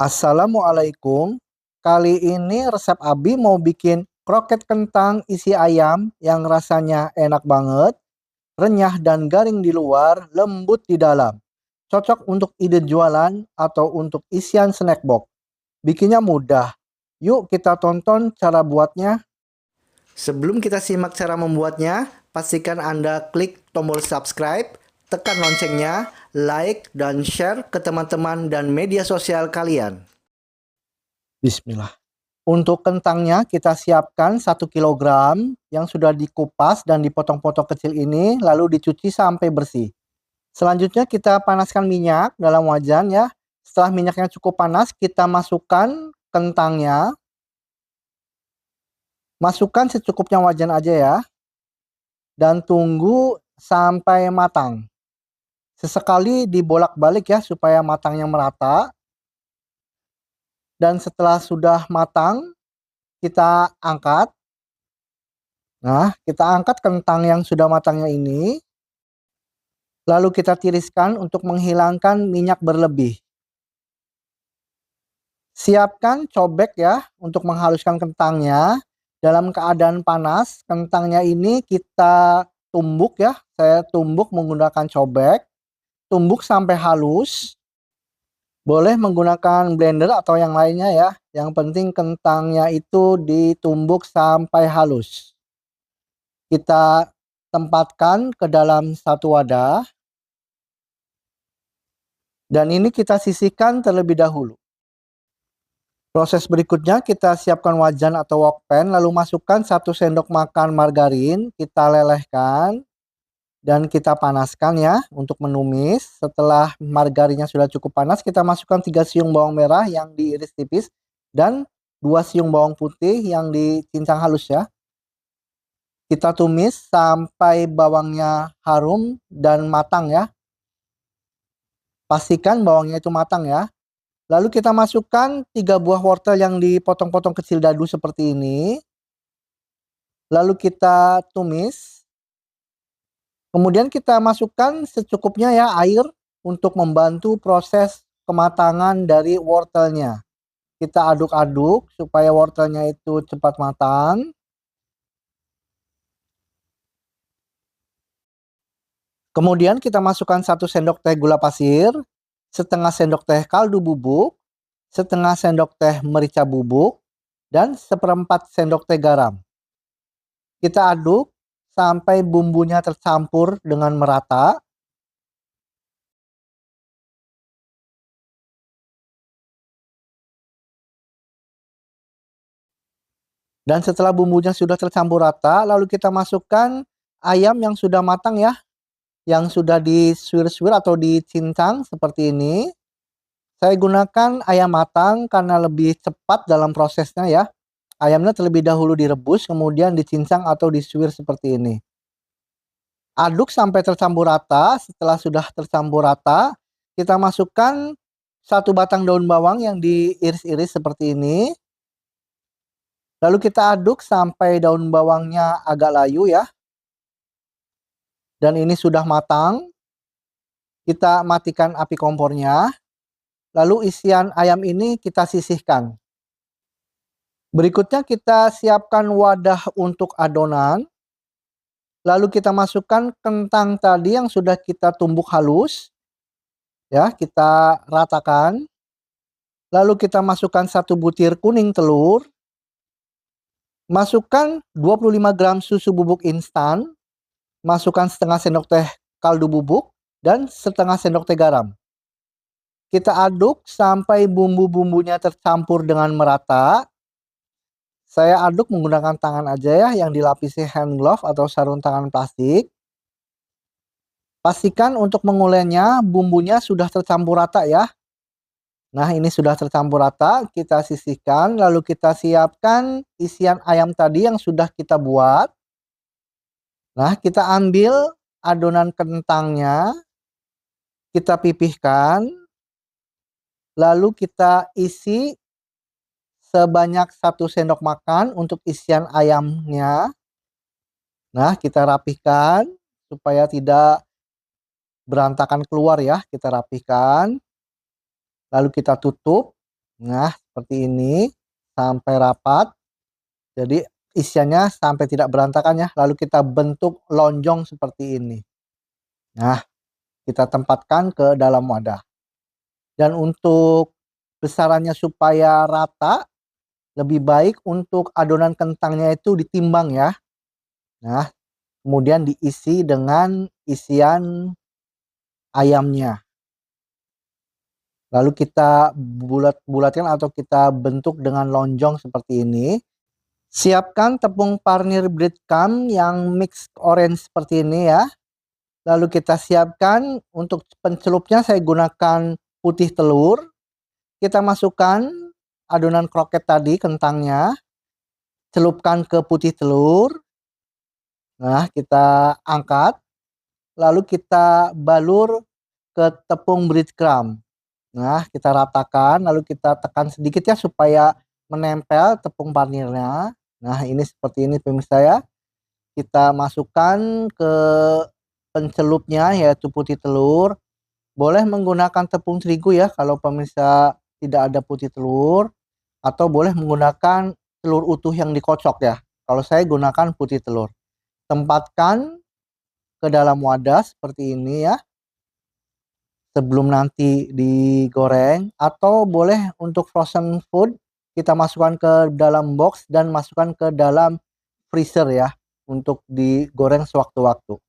Assalamualaikum. Kali ini resep Abi mau bikin kroket kentang isi ayam yang rasanya enak banget, renyah dan garing di luar, lembut di dalam. Cocok untuk ide jualan atau untuk isian snack box. Bikinnya mudah. Yuk kita tonton cara buatnya. Sebelum kita simak cara membuatnya, pastikan Anda klik tombol subscribe, tekan loncengnya, like, dan share ke teman-teman dan media sosial kalian. Bismillah. Untuk kentangnya kita siapkan 1 kilogram yang sudah dikupas dan dipotong-potong kecil ini lalu dicuci sampai bersih. Selanjutnya kita panaskan minyak dalam wajan ya. Setelah minyaknya cukup panas kita masukkan kentangnya. Masukkan secukupnya wajan aja ya. Dan tunggu sampai matang. Sesekali dibolak-balik ya supaya matangnya merata. Dan setelah sudah matang kita angkat. Nah, kita angkat kentang yang sudah matangnya ini. Lalu kita tiriskan untuk menghilangkan minyak berlebih. Siapkan cobek ya untuk menghaluskan kentangnya. Dalam keadaan panas, kentangnya ini kita tumbuk ya. Saya tumbuk menggunakan cobek. Tumbuk sampai halus. Boleh menggunakan blender atau yang lainnya ya. Yang penting kentangnya itu ditumbuk sampai halus. Kita tempatkan ke dalam satu wadah. Dan ini kita sisihkan terlebih dahulu. Proses berikutnya kita siapkan wajan atau wok pan lalu masukkan 1 sendok makan margarin, kita lelehkan dan kita panaskan ya untuk menumis. Setelah margarinnya sudah cukup panas, kita masukkan 3 siung bawang merah yang diiris tipis dan 2 siung bawang putih yang dicincang halus ya. Kita tumis sampai bawangnya harum dan matang ya. Pastikan bawangnya itu matang ya. Lalu kita masukkan 3 buah wortel yang dipotong-potong kecil dadu seperti ini. Lalu kita tumis. Kemudian kita masukkan secukupnya ya air untuk membantu proses kematangan dari wortelnya. Kita aduk-aduk supaya wortelnya itu cepat matang. Kemudian kita masukkan 1 sendok teh gula pasir, setengah sendok teh kaldu bubuk, setengah sendok teh merica bubuk, dan 1/4 sendok teh garam. Kita aduk sampai bumbunya tercampur dengan merata. Dan setelah bumbunya sudah tercampur rata, lalu kita masukkan ayam yang sudah matang ya, yang sudah disuir-suir atau dicincang seperti ini. Saya gunakan ayam matang karena lebih cepat dalam prosesnya ya. Ayamnya terlebih dahulu direbus, kemudian dicincang atau disuir seperti ini. Aduk sampai tercampur rata. Setelah sudah tercampur rata, kita masukkan 1 batang daun bawang yang diiris-iris seperti ini. Lalu kita aduk sampai daun bawangnya agak layu ya. Dan ini sudah matang. Kita matikan api kompornya. Lalu isian ayam ini kita sisihkan. Berikutnya kita siapkan wadah untuk adonan. Lalu kita masukkan kentang tadi yang sudah kita tumbuk halus. Ya, kita ratakan. Lalu kita masukkan 1 butir kuning telur. Masukkan 25 gram susu bubuk instan. Masukkan setengah sendok teh kaldu bubuk dan setengah sendok teh garam. Kita aduk sampai bumbu-bumbunya tercampur dengan merata. Saya aduk menggunakan tangan aja ya yang dilapisi hand glove atau sarung tangan plastik. Pastikan untuk mengulenya bumbunya sudah tercampur rata ya. Nah ini sudah tercampur rata, kita sisihkan lalu kita siapkan isian ayam tadi yang sudah kita buat. Nah kita ambil adonan kentangnya, kita pipihkan. Lalu kita isi sebanyak 1 sendok makan untuk isian ayamnya. Nah, kita rapihkan supaya tidak berantakan keluar ya. Kita rapihkan. Lalu kita tutup. Nah, seperti ini sampai rapat. Jadi isiannya sampai tidak berantakan ya. Lalu kita bentuk lonjong seperti ini. Nah, kita tempatkan ke dalam wadah. Dan untuk besarannya supaya rata, lebih baik untuk adonan kentangnya itu ditimbang ya. Nah, kemudian diisi dengan isian ayamnya. Lalu kita bulat-bulatkan atau kita bentuk dengan lonjong seperti ini. Siapkan tepung parnir breadcrumb yang mix orange seperti ini ya. Lalu kita siapkan untuk pencelupnya saya gunakan putih telur. Kita masukkan adonan kroket tadi, kentangnya. Celupkan ke putih telur. Nah, kita angkat. Lalu kita balur ke tepung breadcrumb. Nah, kita ratakan, lalu kita tekan sedikit ya supaya menempel tepung panirnya. Nah, ini seperti ini pemirsa ya. Kita masukkan ke pencelupnya yaitu putih telur. Boleh menggunakan tepung terigu ya kalau pemirsa tidak ada putih telur. Atau boleh menggunakan telur utuh yang dikocok ya. Kalau saya gunakan putih telur. Tempatkan ke dalam wadah seperti ini ya. Sebelum nanti digoreng, atau boleh untuk frozen food kita masukkan ke dalam box dan masukkan ke dalam freezer ya untuk digoreng sewaktu-waktu.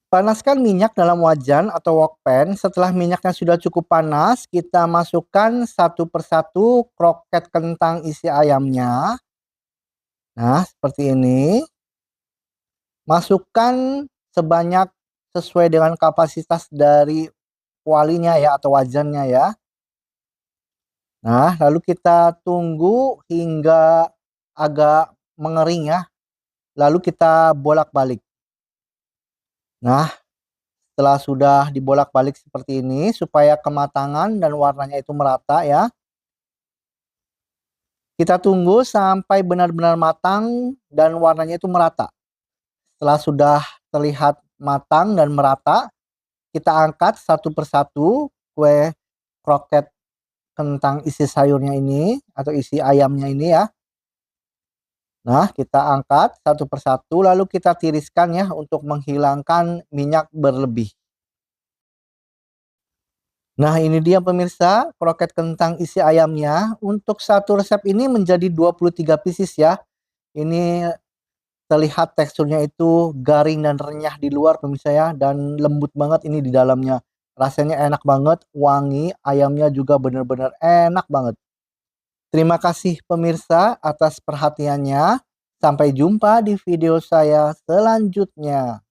Panaskan minyak dalam wajan atau wok pan. Setelah minyaknya sudah cukup panas, kita masukkan satu persatu kroket kentang isi ayamnya. Nah, seperti ini. Masukkan sebanyak sesuai dengan kapasitas dari kualinya ya atau wajannya ya. Nah, lalu kita tunggu hingga agak mengering ya. Lalu kita bolak-balik. Nah, setelah sudah dibolak-balik seperti ini supaya kematangan dan warnanya itu merata ya. Kita tunggu sampai benar-benar matang dan warnanya itu merata. Setelah sudah terlihat matang dan merata, kita angkat satu persatu kue kroket kentang isi sayurnya ini atau isi ayamnya ini ya. Nah, kita angkat satu persatu lalu kita tiriskan ya untuk menghilangkan minyak berlebih. Nah, ini dia pemirsa, kroket kentang isi ayamnya. Untuk satu resep ini menjadi 23 pieces ya. Ini terlihat teksturnya itu garing dan renyah di luar pemirsa ya, dan lembut banget ini di dalamnya. Rasanya enak banget, wangi, ayamnya juga benar-benar enak banget. Terima kasih pemirsa atas perhatiannya. Sampai jumpa di video saya selanjutnya.